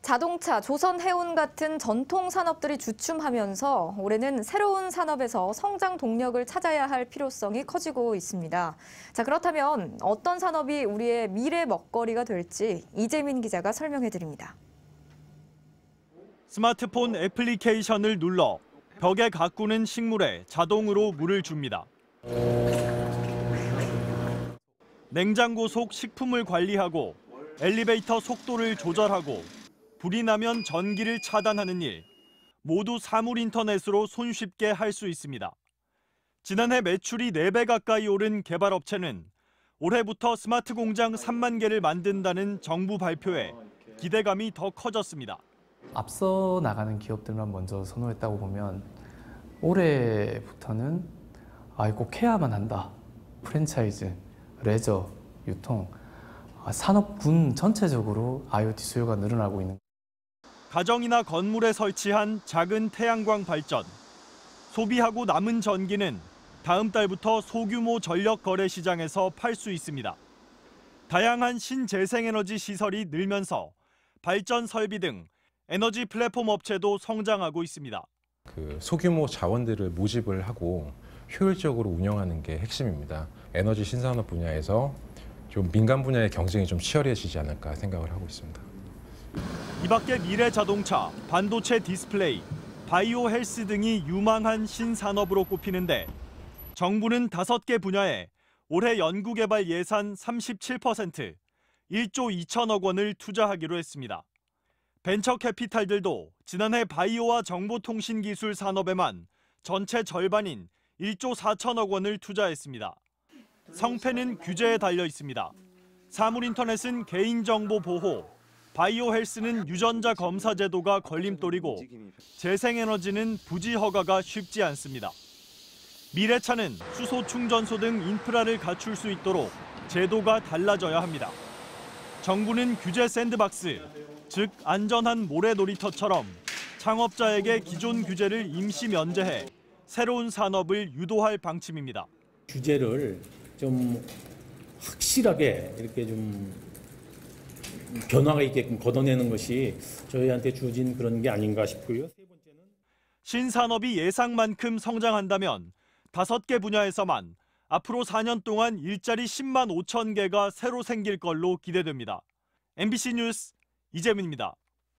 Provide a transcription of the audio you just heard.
자동차, 조선해운 같은 전통 산업들이 주춤하면서 올해는 새로운 산업에서 성장 동력을 찾아야 할 필요성이 커지고 있습니다. 자, 그렇다면 어떤 산업이 우리의 미래 먹거리가 될지 이재민 기자가 설명해 드립니다. 스마트폰 애플리케이션을 눌러 벽에 가꾸는 식물에 자동으로 물을 줍니다. 냉장고 속 식품을 관리하고 엘리베이터 속도를 조절하고 불이 나면 전기를 차단하는 일, 모두 사물 인터넷으로 손쉽게 할 수 있습니다. 지난해 매출이 4배 가까이 오른 개발업체는 올해부터 스마트 공장 3만 개를 만든다는 정부 발표에 기대감이 더 커졌습니다. 앞서 나가는 기업들만 먼저 선호했다고 보면 올해부터는 꼭 해야만 한다. 프랜차이즈, 레저, 유통, 산업군 전체적으로 IoT 수요가 늘어나고 있는. 가정이나 건물에 설치한 작은 태양광 발전. 소비하고 남은 전기는 다음 달부터 소규모 전력 거래 시장에서 팔 수 있습니다. 다양한 신재생에너지 시설이 늘면서 발전 설비 등 에너지 플랫폼 업체도 성장하고 있습니다. 소규모 자원들을 모집을 하고 효율적으로 운영하는 게 핵심입니다. 에너지 신산업 분야에서 좀 민간 분야의 경쟁이 좀 치열해지지 않을까 생각을 하고 있습니다. 이 밖에 미래 자동차, 반도체 디스플레이, 바이오 헬스 등이 유망한 신산업으로 꼽히는데 정부는 5개 분야에 올해 연구개발 예산 37%, 1조 2천억 원을 투자하기로 했습니다. 벤처 캐피탈들도 지난해 바이오와 정보통신기술 산업에만 전체 절반인 1조 4천억 원을 투자했습니다. 성패는 규제에 달려 있습니다. 사물인터넷은 개인정보 보호, 바이오 헬스는 유전자 검사 제도가 걸림돌이고 재생에너지는 부지 허가가 쉽지 않습니다. 미래차는 수소 충전소 등 인프라를 갖출 수 있도록 제도가 달라져야 합니다. 정부는 규제 샌드박스, 즉 안전한 모래 놀이터처럼 창업자에게 기존 규제를 임시 면제해 새로운 산업을 유도할 방침입니다. 규제를 좀 확실하게 이렇게 좀 변화가 있게끔 걷어내는 것이 저희한테 주어진 그런 게 아닌가 싶고요. 신산업이 예상만큼 성장한다면 5개 분야에서만 앞으로 4년 동안 일자리 10만 5천 개가 새로 생길 걸로 기대됩니다. MBC 뉴스 이재민입니다.